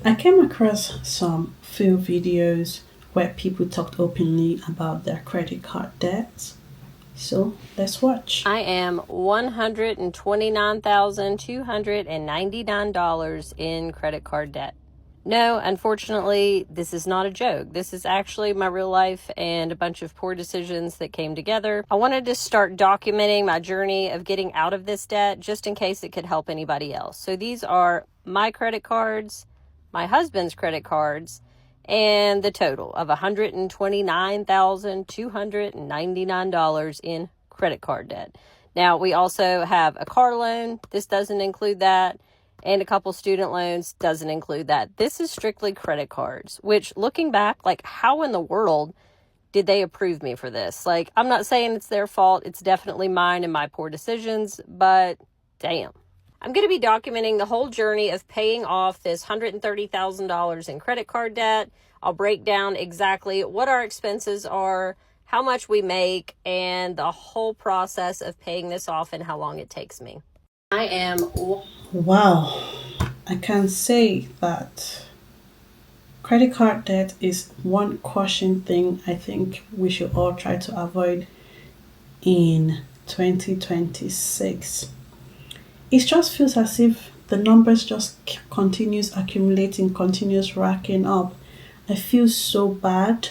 I came across some few videos where people talked openly about their credit card debts. So let's watch. I am $129,299 in credit card debt. No, unfortunately, this is not a joke. This is actually my real life and a bunch of poor decisions that came together. I wanted to start documenting my journey of getting out of this debt just in case it could help anybody else. So these are my credit cards, my husband's credit cards, and the total of $129,299 in credit card debt. Now, we also have a car loan. This doesn't include that. And a couple student loans doesn't include that. This is strictly credit cards, which looking back, like how in the world did they approve me for this? Like, I'm not saying it's their fault. It's definitely mine and my poor decisions, but damn. I'm going to be documenting the whole journey of paying off this $130,000 in credit card debt. I'll break down exactly what our expenses are, how much we make, and the whole process of paying this off and how long it takes me. I am... Wow, I can say that credit card debt is one caution thing I think we should all try to avoid in 2026. It just feels as if the numbers just continues accumulating, continues racking up. I feel so bad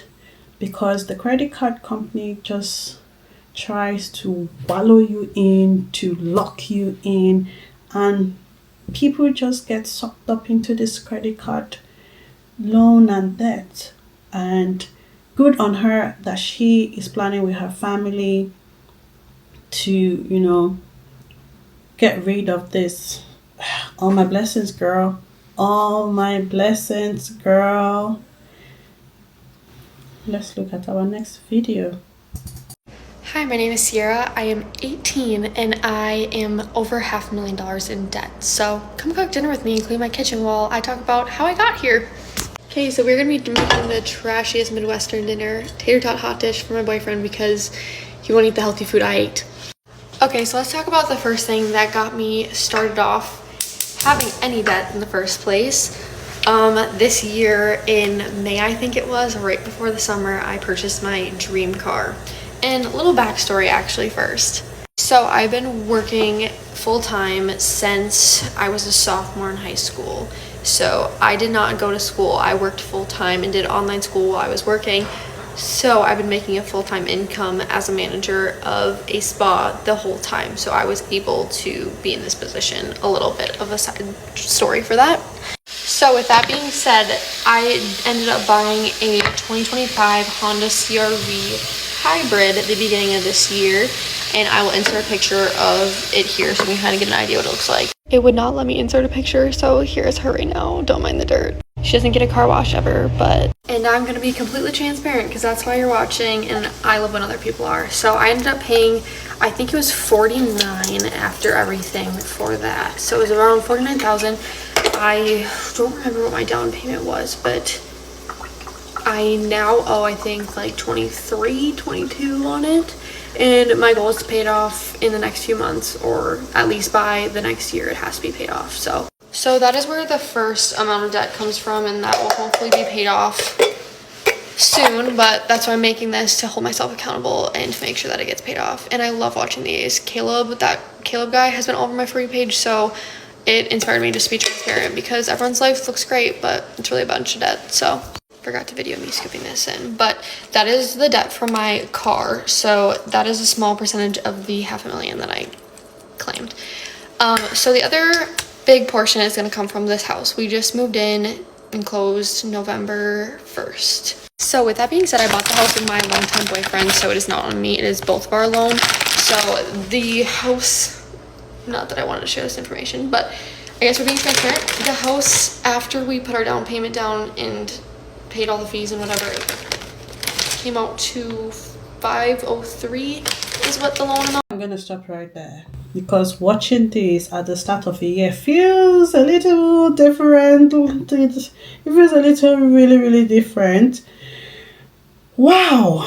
because the credit card company just tries to wallow you in, to lock you in, and people just get sucked up into this credit card loan and debt. And good on her that she is planning with her family to, get rid of this. All my blessings, girl. All my blessings, girl. Let's look at our next video. Hi, my name is Sierra. I am 18 and I am over $500,000 in debt. So come cook dinner with me and clean my kitchen while I talk about how I got here. Okay, so we're gonna be making the trashiest Midwestern dinner, tater tot hot dish for my boyfriend because he won't eat the healthy food I ate. Okay, so let's talk about the first thing that got me started off having any debt in the first place. This year in May, I think it was, right before the summer, I purchased my dream car. And a little backstory actually first. So I've been working full-time since I was a sophomore in high school. So I did not go to school. I worked full-time and did online school while I was working. So I've been making a full-time income as a manager of a spa the whole time. So I was able to be in this position. A little bit of a side story for that. So with that being said, I ended up buying a 2025 Honda CR-V hybrid at the beginning of this year, and I will insert a picture of it here so we can kind of get an idea what it looks like. It would not let me insert a picture, so here's her right now. Don't mind the dirt. She doesn't get a car wash ever, but... And now I'm going to be completely transparent because that's why you're watching, and I love when other people are. So I ended up paying, I think it was $49,000 after everything for that. So it was around $49,000. I don't remember what my down payment was, but I now owe, I think, like $23,000-22,000 on it. And my goal is to pay it off in the next few months, or at least by the next year it has to be paid off. So that is where the first amount of debt comes from, and that will hopefully be paid off soon. But that's why I'm making this, to hold myself accountable and to make sure that it gets paid off. And I love watching these. That Caleb guy has been all over my For You page, so it inspired me just to be transparent because everyone's life looks great, but it's really a bunch of debt. So forgot to video me skipping this in, but that is the debt for my car. So that is a small percentage of the $500,000 that I claimed. So the other big portion is going to come from this house. We just moved in and closed November 1st. So with that being said, I bought the house with my longtime boyfriend, so it is not on me, it is both of our loan. So the house, not that I wanted to share this information, but I guess we're being transparent. The house, after we put our down payment down and paid all the fees and whatever, came out to $503 is what the loan amount. I'm gonna stop right there because watching this at the start of the year feels a little different. It feels a little really different. Wow.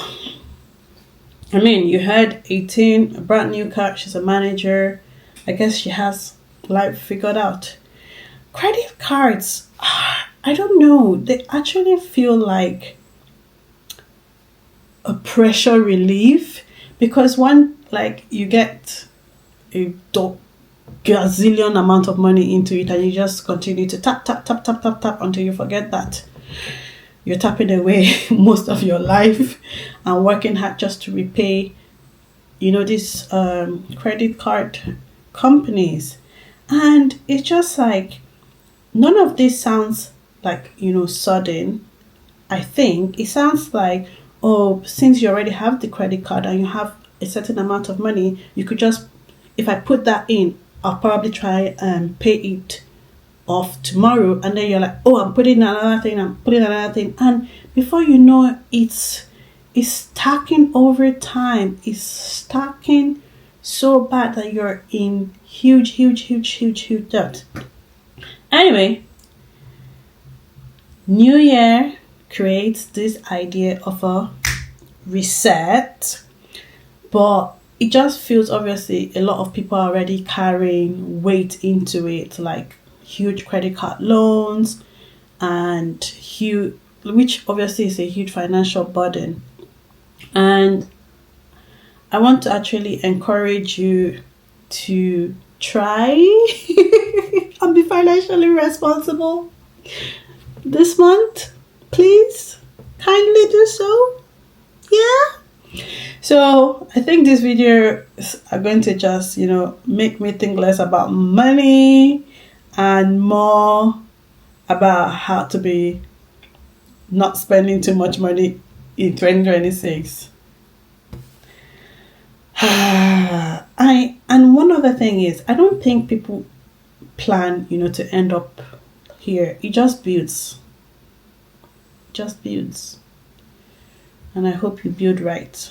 I mean, you had 18, a brand new car. She's a manager. I guess she has life figured out. Credit cards, I I don't know, they actually feel like a pressure relief, because one, like, you get a gazillion amount of money into it, and you just continue to tap tap tap tap tap tap until you forget that you're tapping away most of your life and working hard just to repay, these credit card companies. And it's just like, none of this sounds like, sudden. I think it sounds like, oh, since you already have the credit card and you have a certain amount of money, you could just, if I put that in, I'll probably try and pay it off tomorrow. And then you're like, oh, I'm putting another thing. And before you know, it's stacking over time. It's stacking so bad that you're in huge, huge, huge, huge, huge debt. Anyway, New Year creates this idea of a reset, but it just feels, obviously a lot of people are already carrying weight into it, like huge credit card loans and huge, which obviously is a huge financial burden. And I want to actually encourage you to try and be financially responsible this month. Please, kindly do so. Yeah. So I think these videos are going to just, make me think less about money and more about how to be not spending too much money in 2026. And one other thing is, I don't think people plan, to end up here. It just builds. Just builds. And I hope you build right.